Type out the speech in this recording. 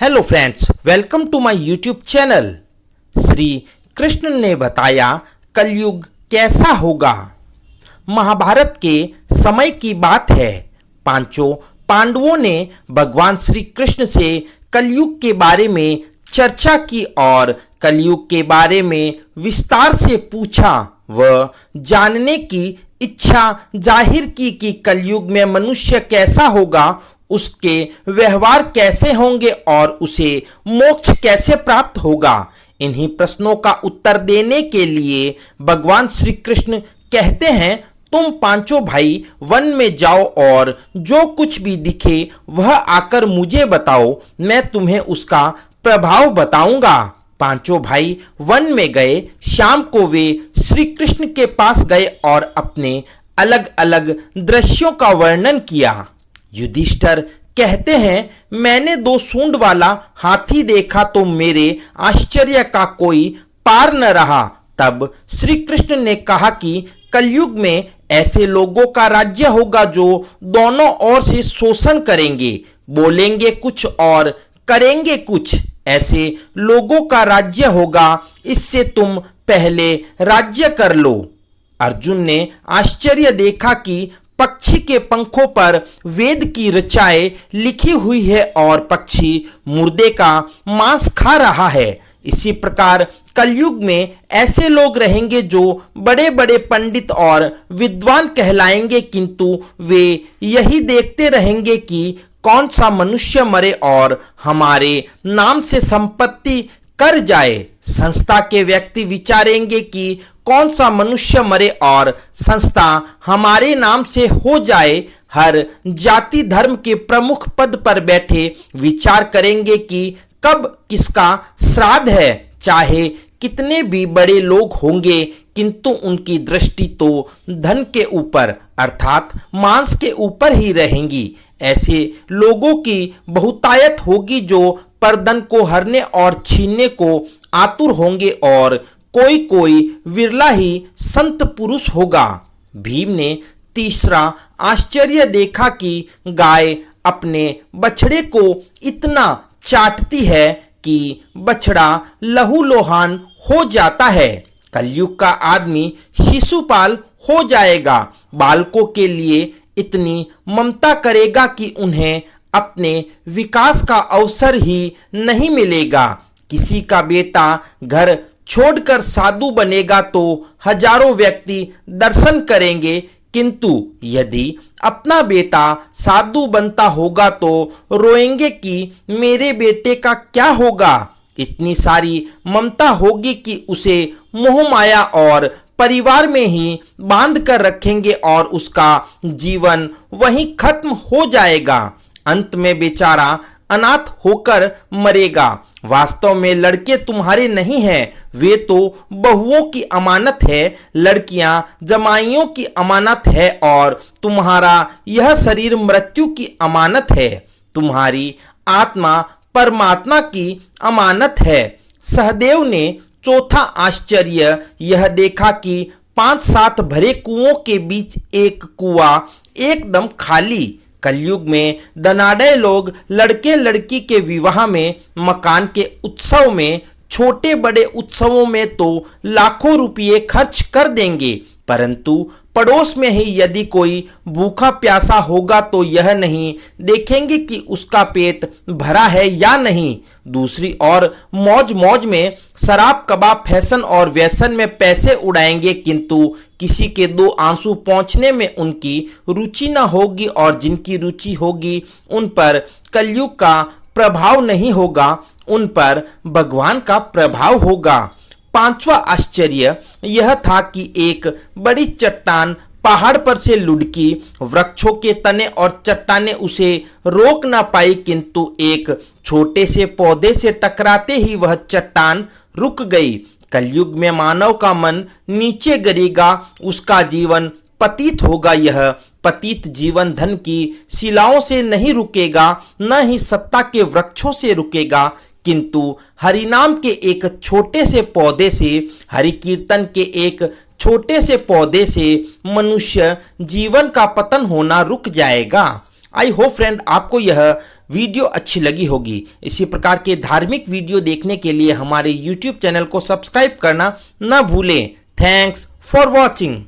Hello friends, welcome to my YouTube channel. Shri Krishna ने बताया कलयुग कैसा होगा। महाभारत के समय की बात है। पांचों पांडवों ने भगवान श्री कृष्ण से कलयुग के बारे में चर्चा की और कलयुग के बारे में विस्तार से पूछा। वह जानने की इच्छा जाहिर की कि कलयुग में मनुष्य कैसा होगा, उसके व्यवहार कैसे होंगे और उसे मोक्ष कैसे प्राप्त होगा। इन्हीं प्रश्नों का उत्तर देने के लिए भगवान श्री कृष्ण कहते हैं, तुम पांचों भाई वन में जाओ और जो कुछ भी दिखे वह आकर मुझे बताओ, मैं तुम्हें उसका प्रभाव बताऊंगा। पांचों भाई वन में गए। शाम को वे श्री कृष्ण के पास गए और अपने अलग अलग दृश्यों का वर्णन किया। युधिष्ठिर कहते हैं, मैंने 2 सूंड वाला हाथी देखा तो मेरे आश्चर्य का कोई पार न रहा। तब श्री कृष्ण ने कहा कि कलयुग में ऐसे लोगों का राज्य होगा जो दोनों ओर से शोषण करेंगे, बोलेंगे कुछ और करेंगे कुछ। ऐसे लोगों का राज्य होगा, इससे तुम पहले राज्य कर लो। अर्जुन ने आश्चर्य देखा कि पक्षी के पंखों पर वेद की ऋचाएं लिखी हुई है और पक्षी मुर्दे का मांस खा रहा है। इसी प्रकार कलयुग में ऐसे लोग रहेंगे जो बड़े बड़े पंडित और विद्वान कहलाएंगे, किंतु वे यही देखते रहेंगे कि कौन सा मनुष्य मरे और हमारे नाम से संपत्ति कर जाए। संस्था के व्यक्ति विचारेंगे कि कौन सा मनुष्य मरे और संस्था हमारे नाम से हो जाए। हर जाति धर्म के प्रमुख पद पर बैठे विचार करेंगे कि कब किसका श्राद्ध है। चाहे कितने भी बड़े लोग होंगे, किंतु उनकी दृष्टि तो धन के ऊपर अर्थात मांस के ऊपर ही रहेंगी। ऐसे लोगों की बहुतायत होगी जो परधन को हरने और छीनने को आतुर होंगे और कोई कोई विरला ही संत पुरुष होगा। भीम ने तीसरा आश्चर्य देखा कि गाय अपने बछड़े को इतना चाटती है कि बछड़ा लहूलुहान हो जाता है। कलयुग का आदमी शिशुपाल हो जाएगा, बालकों के लिए इतनी ममता करेगा कि उन्हें अपने विकास का अवसर ही नहीं मिलेगा। किसी का बेटा घर छोड़कर साधु बनेगा तो हजारों व्यक्ति दर्शन करेंगे, किंतु यदि अपना बेटा साधु बनता होगा तो रोएंगे कि मेरे बेटे का क्या होगा। इतनी सारी ममता होगी कि उसे मोह माया और परिवार में ही बांध कर रखेंगे और उसका जीवन वहीं खत्म हो जाएगा। अंत में बेचारा अनाथ होकर मरेगा। वास्तव में लड़के तुम्हारे नहीं हैं, वे तो बहुओं की अमानत है। लड़कियां जमाइयों की अमानत है और तुम्हारा यह शरीर मृत्यु की अमानत है। तुम्हारी आत्मा परमात्मा की अमानत है। सहदेव ने चौथा आश्चर्य यह देखा कि 5-7 भरे कुओं के बीच एक कुआं एकदम खाली। कलयुग में धनाढ्य लोग लड़के लड़की के विवाह में, मकान के उत्सव में, छोटे बड़े उत्सवों में तो लाखों रुपये खर्च कर देंगे, परंतु पड़ोस में ही यदि कोई भूखा प्यासा होगा तो यह नहीं देखेंगे कि उसका पेट भरा है या नहीं। दूसरी ओर मौज मौज में शराब कबाब फैशन और व्यसन में पैसे उड़ाएंगे, किंतु किसी के 2 आंसू पहुंचने में उनकी रुचि न होगी और जिनकी रुचि होगी उन पर कलयुग का प्रभाव नहीं होगा, उन पर भगवान का प्रभाव होगा। 5वां आश्चर्य यह था कि एक बड़ी चट्टान पहाड़ पर से लुढ़की। वृक्षों के तने और चट्टानें उसे रोक ना पाई, किंतु एक छोटे से पौधे से टकराते ही वह चट्टान रुक गई। कलयुग में मानव का मन नीचे गिरेगा, उसका जीवन पतित होगा। यह पतित जीवन धन की शिलाओं से नहीं रुकेगा, न ही सत्ता के वृक्षों से रुकेगा, किंतु हरिनाम के एक छोटे से पौधे से, हरि कीर्तन के एक छोटे से पौधे से मनुष्य जीवन का पतन होना रुक जाएगा। आई होप फ्रेंड आपको यह वीडियो अच्छी लगी होगी। इसी प्रकार के धार्मिक वीडियो देखने के लिए हमारे YouTube चैनल को सब्सक्राइब करना न भूलें। Thanks for watching.